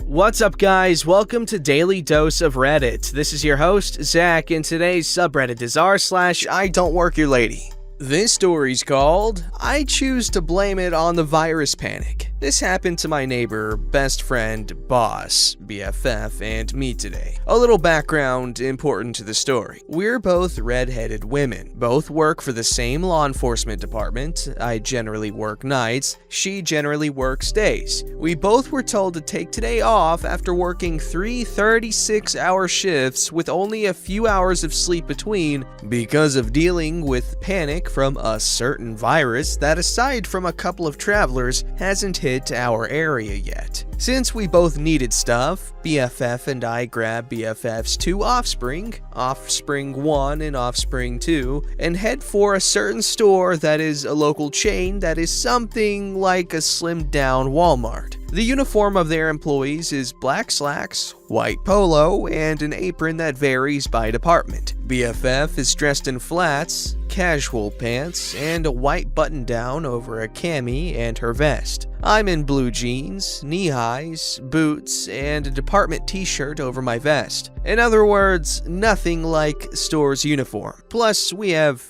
What's up, guys? Welcome to Daily Dose of Reddit. This is your host, Zach, and today's subreddit is r/IDontWorkHereLady. This story's called, I Choose to Blame It on the Virus Panic. This happened to my neighbor, best friend, boss, BFF, and me today. A little background important to the story. We're both red-headed women. Both work for the same law enforcement department. I generally work nights. She generally works days. We both were told to take today off after working 3 36-hour shifts with only a few hours of sleep between because of dealing with panic from a certain virus that, aside from a couple of travelers, hasn't hit our area yet. Since we both needed stuff, BFF and I grabbed BFF's 2 offspring, Offspring 1 and Offspring 2, and head for a certain store that is a local chain that is something like a slimmed down Walmart. The uniform of their employees is black slacks, white polo, and an apron that varies by department. BFF is dressed in flats, casual pants, and a white button-down over a cami and her vest. I'm in blue jeans, knee-highs, boots, and a department t-shirt over my vest. In other words, nothing like store's uniform. Plus, we have,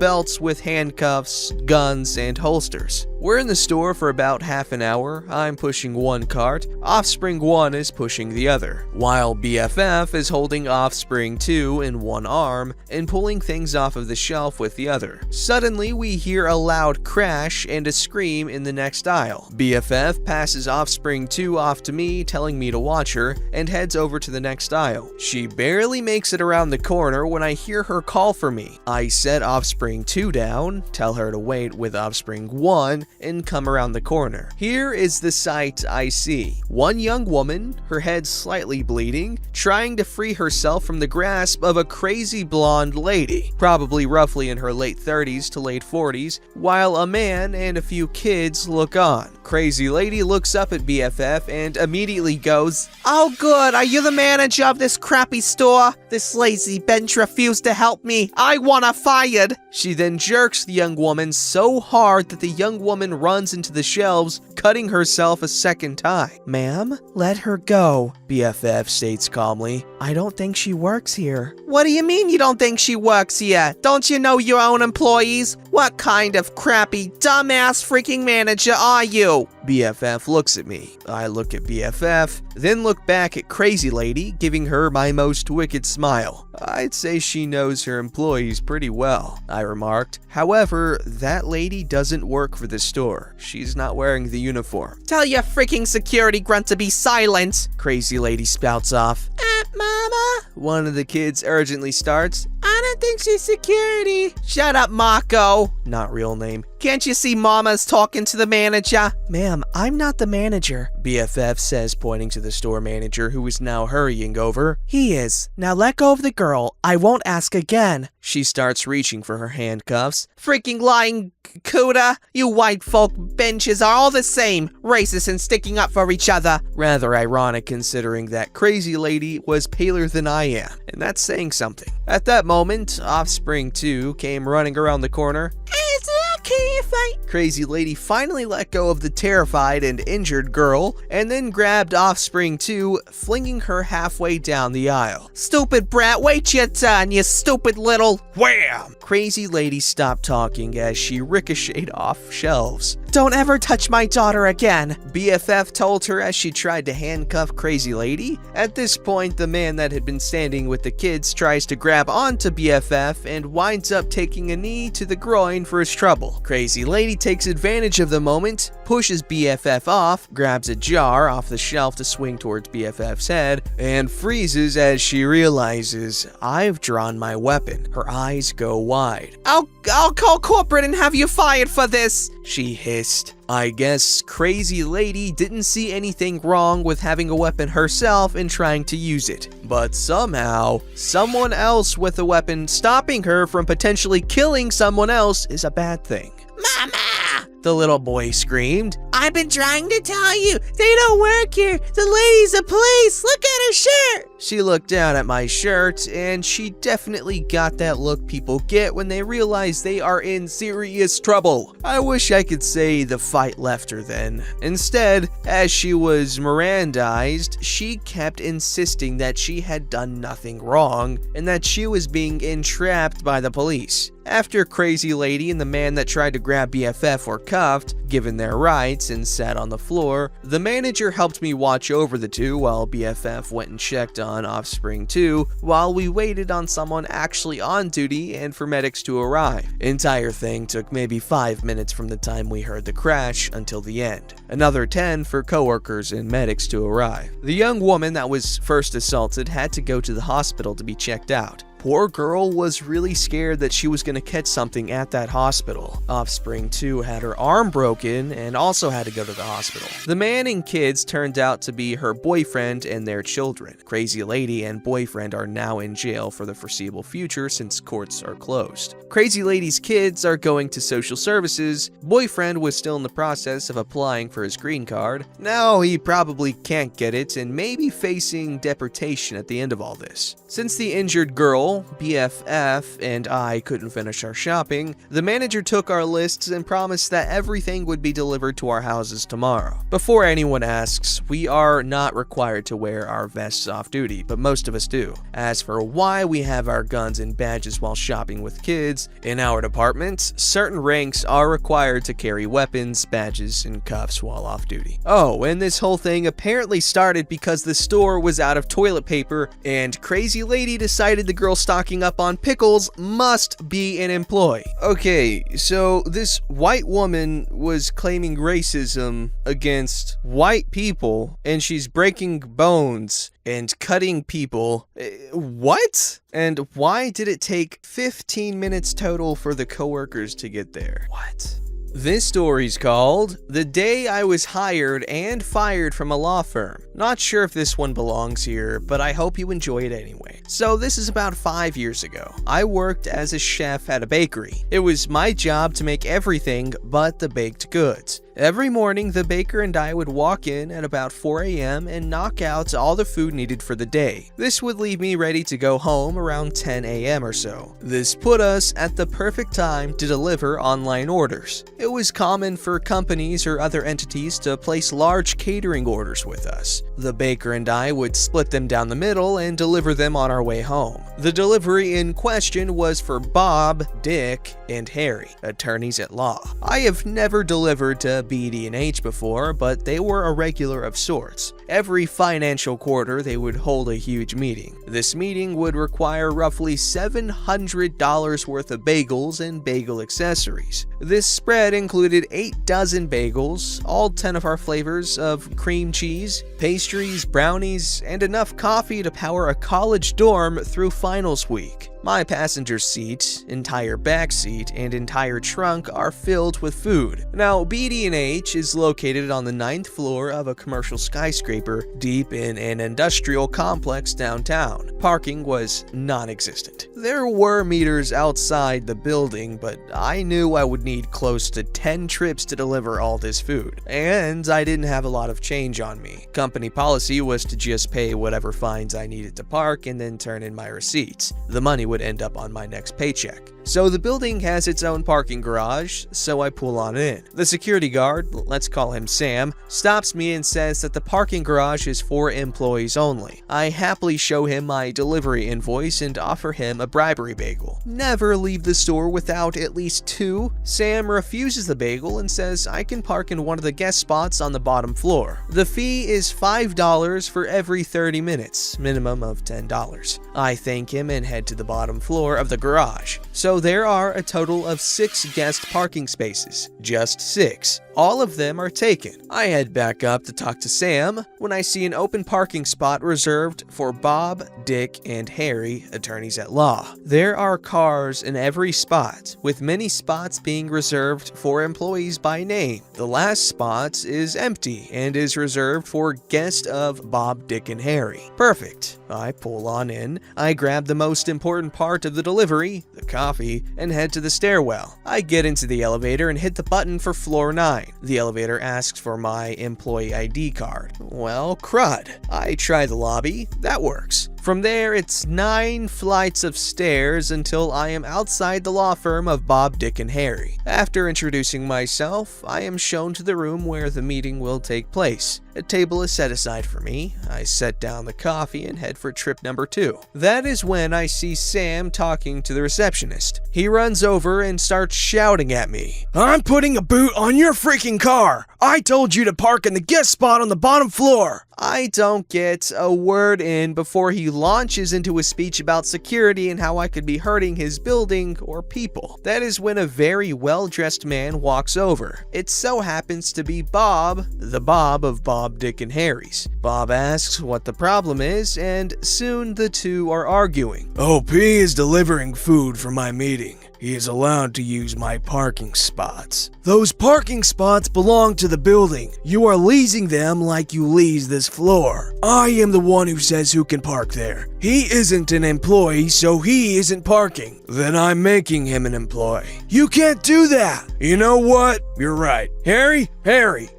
belts with handcuffs, guns, and holsters. We're in the store for about half an hour. I'm pushing one cart, Offspring 1 is pushing the other, while BFF is holding Offspring 2 in one arm and pulling things off of the shelf with the other. Suddenly, we hear a loud crash and a scream in the next aisle. BFF passes Offspring 2 off to me, telling me to watch her, and heads over to the next aisle. She barely makes it around the corner when I hear her call for me. I set Offspring 2 down, tell her to wait with Offspring 1, and come around the corner. Here is the sight I see. One young woman, her head slightly bleeding, trying to free herself from the grasp of a crazy blonde lady, probably roughly in her late 30s to late 40s, while a man and a few kids look on. Crazy lady looks up at BFF and immediately goes, "Oh good, are you the manager of this crappy store? This lazy bench refused to help me. I want her fired." She then jerks the young woman so hard that the young woman runs into the shelves, cutting herself a second time. "Ma'am, let her go," BFF states calmly. "I don't think she works here." "What do you mean you don't think she works here? Don't you know your own employees? What kind of crappy, dumbass freaking manager are you?" BFF looks at me. I look at BFF, then look back at Crazy Lady, giving her my most wicked smile. I'd say she knows her employees pretty well, I remarked. However, that lady doesn't work for the store. She's not wearing the uniform. "Tell your freaking security grunt to be silent," Crazy Lady spouts off. Mama?" One of the kids urgently starts. "I don't think she's security." "Shut up, Marco." Not real name. "Can't you see Mama's talking to the manager?" "Ma'am, I'm not the manager," BFF says, pointing to the store manager, who is now hurrying over. "He is. Now let go of the girl. I won't ask again." She starts reaching for her handcuffs. "Freaking lying cooter. You white folk benches are all the same, racist and sticking up for each other." Rather ironic considering that Crazy Lady was paler than I am, and that's saying something. At that moment, Offspring 2 came running around the corner. "Is it okay if I..." Crazy Lady finally let go of the terrified and injured girl, and then grabbed Offspring 2, flinging her halfway down the aisle. "Stupid brat, wait your turn, you stupid little..." Wham! Crazy Lady stopped talking as she ricocheted off shelves. "Don't ever touch my daughter again," BFF told her as she tried to handcuff Crazy Lady. At this point, the man that had been standing with the kids tries to grab onto BFF and winds up taking a knee to the groin for his trouble. Crazy Lady takes advantage of the moment, pushes BFF off, grabs a jar off the shelf to swing towards BFF's head, and freezes as she realizes I've drawn my weapon. Her eyes go wide. I'll call corporate and have you fired for this," she hissed. I guess Crazy Lady didn't see anything wrong with having a weapon herself and trying to use it. But somehow, someone else with a weapon stopping her from potentially killing someone else is a bad thing. "Mama!" the little boy screamed. I've been trying to tell you, they don't work here. The lady's a police. Look at her shirt. She looked down at my shirt, and she definitely got that look people get when they realize they are in serious trouble. I wish I could say the fight left her then. Instead, as she was Mirandized, she kept insisting that she had done nothing wrong and that she was being entrapped by the police. After Crazy Lady and the man that tried to grab BFF were cuffed, given their rights, and sat on the floor, the manager helped me watch over the two while BFF went and checked on Offspring 2 while we waited on someone actually on duty and for medics to arrive. Entire thing took maybe 5 minutes from the time we heard the crash until the end. Another 10 for coworkers and medics to arrive. The young woman that was first assaulted had to go to the hospital to be checked out. Poor girl was really scared that she was going to catch something at that hospital. Offspring 2 had her arm broken and also had to go to the hospital. The man and kids turned out to be her boyfriend and their children. Crazy Lady and boyfriend are now in jail for the foreseeable future since courts are closed. Crazy Lady's kids are going to social services. Boyfriend was still in the process of applying for his green card. Now he probably can't get it and may be facing deportation at the end of all this. Since the injured girl, BFF, and I couldn't finish our shopping, the manager took our lists and promised that everything would be delivered to our houses tomorrow. Before anyone asks, we are not required to wear our vests off duty, but most of us do. As for why we have our guns and badges while shopping with kids, in our department, certain ranks are required to carry weapons, badges, and cuffs while off duty. Oh, and this whole thing apparently started because the store was out of toilet paper, and Crazy Lady decided the girl stocking up on pickles must be an employee. Okay, so this white woman was claiming racism against white people, and she's breaking bones and cutting people. What? And why did it take 15 minutes total for the coworkers to get there? What? This story's called The Day I Was Hired and Fired from a Law Firm. Not sure if this one belongs here, but I hope you enjoy it anyway. So this is about 5 years ago. I worked as a chef at a bakery. It was my job to make everything but the baked goods. Every morning, the baker and I would walk in at about 4 a.m. and knock out all the food needed for the day. This would leave me ready to go home around 10 a.m. or so. This put us at the perfect time to deliver online orders. It was common for companies or other entities to place large catering orders with us. The baker and I would split them down the middle and deliver them on our way home. The delivery in question was for Bob, Dick, and Harry, attorneys at law. I have never delivered to BD&H before, but they were a regular of sorts. Every financial quarter, they would hold a huge meeting. This meeting would require roughly $700 worth of bagels and bagel accessories. This spread included 8 dozen bagels, all 10 of our flavors of cream cheese, pastries, brownies, and enough coffee to power a college dorm through finals week. My passenger seat, entire back seat, and entire trunk are filled with food. Now, BD&H is located on the 9th floor of a commercial skyscraper deep in an industrial complex downtown. Parking was non-existent. There were meters outside the building, but I knew I would need close to 10 trips to deliver all this food, and I didn't have a lot of change on me. Company policy was to just pay whatever fines I needed to park and then turn in my receipts. The money would end up on my next paycheck. So the building has its own parking garage, so I pull on in. The security guard, let's call him Sam, stops me and says that the parking garage is for employees only. I happily show him my delivery invoice and offer him a bribery bagel. Never leave the store without at least 2. Sam refuses the bagel and says I can park in one of the guest spots on the bottom floor. The fee is $5 for every 30 minutes, minimum of $10. I thank him and head to the bottom floor of the garage. So there are a total of 6 guest parking spaces. Just 6. All of them are taken. I head back up to talk to Sam when I see an open parking spot reserved for Bob, Dick, and Harry, attorneys at law. There are cars in every spot, with many spots being reserved for employees by name. The last spot is empty and is reserved for guest of Bob, Dick, and Harry. Perfect. I pull on in, I grab the most important part of the delivery, the coffee, and head to the stairwell. I get into the elevator and hit the button for floor 9. The elevator asks for my employee ID card. Well, crud. I try the lobby. That works. From there, it's 9 flights of stairs until I am outside the law firm of Bob, Dick, and Harry. After introducing myself, I am shown to the room where the meeting will take place. A table is set aside for me. I set down the coffee and head for trip number 2. That is when I see Sam talking to the receptionist. He runs over and starts shouting at me. I'm putting a boot on your freaking car! I told you to park in the guest spot on the bottom floor! I don't get a word in before he launches into a speech about security and how I could be hurting his building or people. That is when a very well-dressed man walks over. It so happens to be Bob, the Bob of Bob, Dick, and Harry's. Bob asks what the problem is, and soon the two are arguing. OP is delivering food for my meeting. He is allowed to use my parking spots. Those parking spots belong to the building. You are leasing them like you lease this floor. I am the one who says who can park there. He isn't an employee, so he isn't parking. Then I'm making him an employee. You can't do that. You know what? You're right. Harry,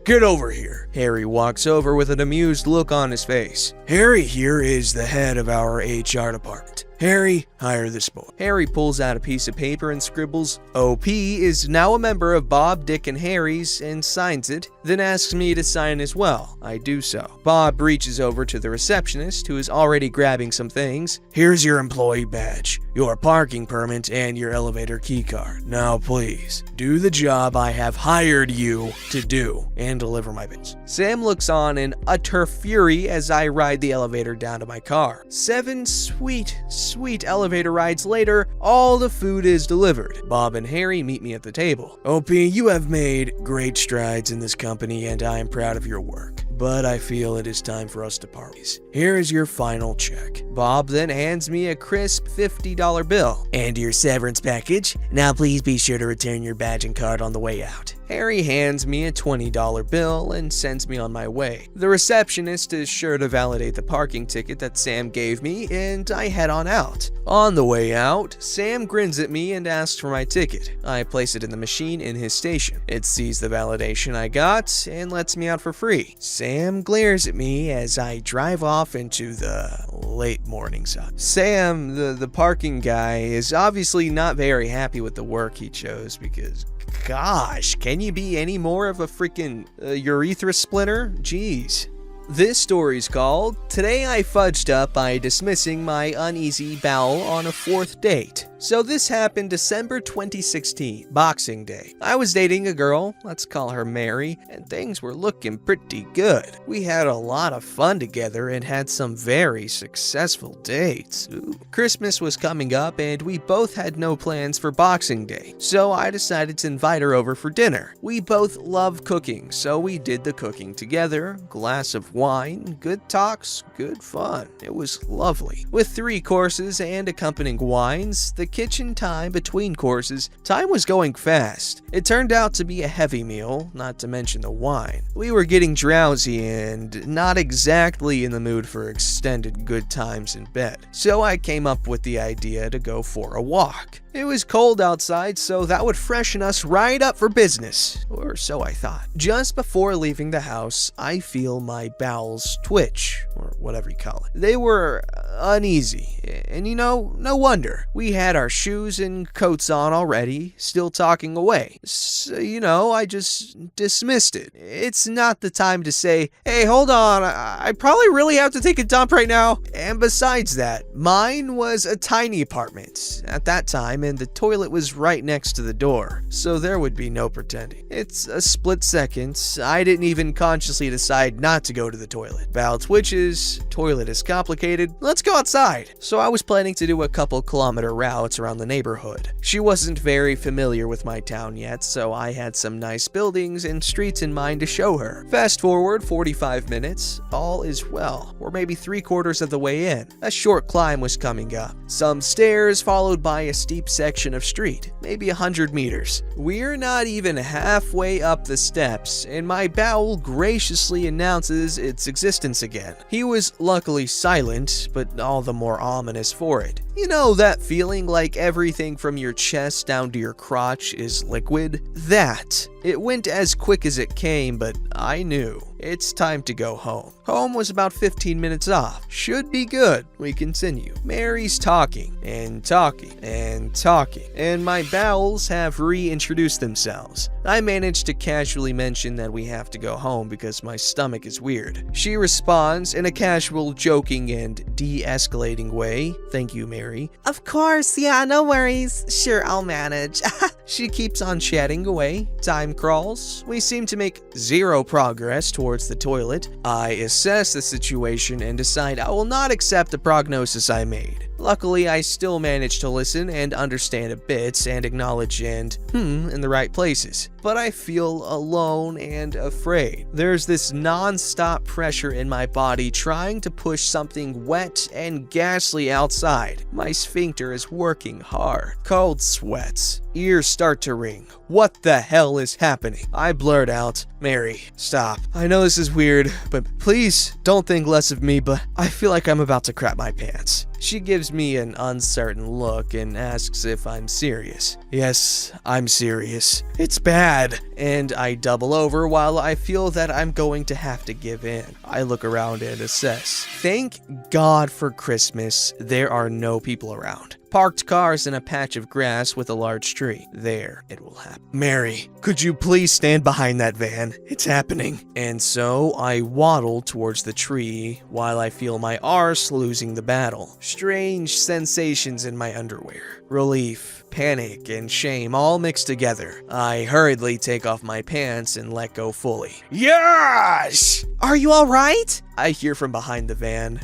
get over here. Harry walks over with an amused look on his face. Harry here is the head of our HR department. Harry, hire this boy. Harry pulls out a piece of paper and scribbles, OP is now a member of Bob, Dick, and Harry's, and signs it, then asks me to sign as well. I do so. Bob reaches over to the receptionist, who is already grabbing some things. Here's your employee badge, your parking permit, and your elevator key card. Now please, do the job I have hired you to do, and deliver my bits. Sam looks on in utter fury as I ride the elevator down to my car. 7 sweet elevator rides later, all the food is delivered. Bob and Harry meet me at the table. OP, you have made great strides in this company and I am proud of your work. But I feel it is time for us to part ways. Here is your final check. Bob then hands me a crisp $50 bill. And your severance package. Now please be sure to return your badge and card on the way out. Harry hands me a $20 bill and sends me on my way. The receptionist is sure to validate the parking ticket that Sam gave me, and I head on out. On the way out, Sam grins at me and asks for my ticket. I place it in the machine in his station. It sees the validation I got and lets me out for free. Sam glares at me as I drive off into the late morning sun. Sam, the parking guy, is obviously not very happy with the work he chose because, gosh, can you be any more of a freaking urethra splinter? Jeez. This story's called, Today I Fudged Up by Dismissing My Uneasy Bowel on a 4th Date. So this happened December 2016, Boxing Day. I was dating a girl, let's call her Mary, and things were looking pretty good. We had a lot of fun together and had some very successful dates. Christmas was coming up and we both had no plans for Boxing Day, so I decided to invite her over for dinner. We both love cooking, so we did the cooking together, glass of wine, good talks, good fun. It was lovely. With 3 courses and accompanying wines, the kitchen time between courses, time was going fast. It turned out to be a heavy meal, not to mention the wine. We were getting drowsy and not exactly in the mood for extended good times in bed. So I came up with the idea to go for a walk. It was cold outside, so that would freshen us right up for business, or so I thought. Just before leaving the house, I feel my bowels twitch, or whatever you call it. They were uneasy, and no wonder. We had our shoes and coats on already, still talking away. So, I just dismissed it. It's not the time to say, hey, hold on, I probably really have to take a dump right now. And besides that, mine was a tiny apartment at that time, and the toilet was right next to the door, so there would be no pretending. It's a split second. I didn't even consciously decide not to go to the toilet. Bowel twitches, toilet is complicated, let's go outside. So I was planning to do a couple kilometer routes around the neighborhood. She wasn't very familiar with my town yet, so I had some nice buildings and streets in mind to show her. Fast forward 45 minutes, all is well. We're maybe 3/4 of the way in. A short climb was coming up. Some stairs followed by a steep section of street, maybe 100 meters. We're not even halfway up the steps, and my bowel graciously announces its existence again. He was luckily silent, but all the more ominous for it. You know that feeling like everything from your chest down to your crotch is liquid? That. It went as quick as it came, but I knew. It's time to go home. Home was about 15 minutes off. Should be good. We continue. Mary's talking, and talking, and talking, and my bowels have reintroduced themselves. I managed to casually mention that we have to go home because my stomach is weird. She responds in a casual, joking, and de-escalating way. Thank you, Mary. Of course, yeah, no worries. Sure, I'll manage. She keeps on chatting away. Time crawls. We seem to make zero progress towards the toilet. I assess the situation and decide I will not accept the prognosis I made. Luckily, I still manage to listen and understand a bit and acknowledge and in the right places. But I feel alone and afraid. There's this non-stop pressure in my body trying to push something wet and ghastly outside. My sphincter is working hard. Cold sweats. Ears start to ring. What the hell is happening? I blurt out, Mary, stop. I know this is weird, but please don't think less of me, but I feel like I'm about to crap my pants. She gives me an uncertain look and asks if I'm serious. Yes, I'm serious. It's bad. And I double over while I feel that I'm going to have to give in. I look around and assess. Thank God for Christmas, there are no people around. Parked cars in a patch of grass with a large tree. There, it will happen. Mary, could you please stand behind that van? It's happening. And so I waddle towards the tree while I feel my arse losing the battle. Strange sensations in my underwear. Relief, panic, and shame all mixed together. I hurriedly take off my pants and let go fully. Yes! Are you alright? I hear from behind the van.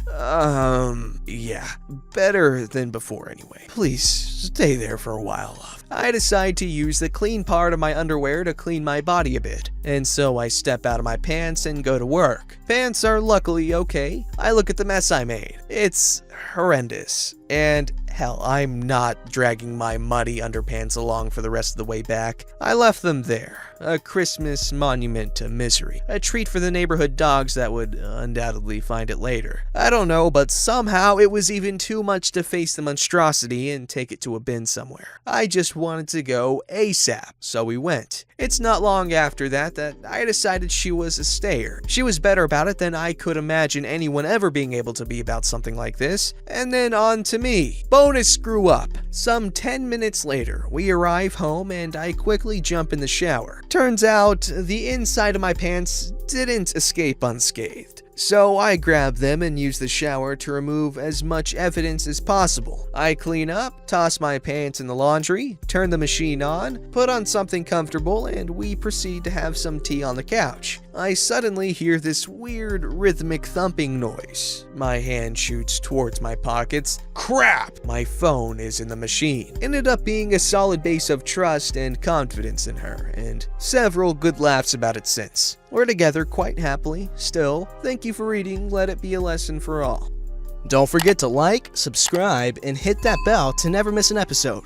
Yeah, better than before anyway. Please, stay there for a while, love. I decide to use the clean part of my underwear to clean my body a bit, and so I step out of my pants and go to work. Pants are luckily okay. I look at the mess I made. It's horrendous, and hell, I'm not dragging my muddy underpants along for the rest of the way back. I left them there, a Christmas monument to misery, a treat for the neighborhood dogs that would undoubtedly find it later. I don't know, but somehow it was even too much to face the monstrosity and take it to a bin somewhere. I just wanted to go ASAP, so we went. It's not long after that I decided she was a stayer. She was better about it than I could imagine anyone ever being able to be about something like this. And then on to me. Bonus screw up. Some 10 minutes later, we arrive home and I quickly jump in the shower. Turns out, the inside of my pants didn't escape unscathed. So I grab them and use the shower to remove as much evidence as possible. I clean up, toss my pants in the laundry, turn the machine on, put on something comfortable, and we proceed to have some tea on the couch. I suddenly hear this weird rhythmic thumping noise. My hand shoots towards my pockets. Crap! My phone is in the machine. Ended up being a solid base of trust and confidence in her, and several good laughs about it since. We're together quite happily. Still, thank you for reading. Let it be a lesson for all. Don't forget to like, subscribe, and hit that bell to never miss an episode.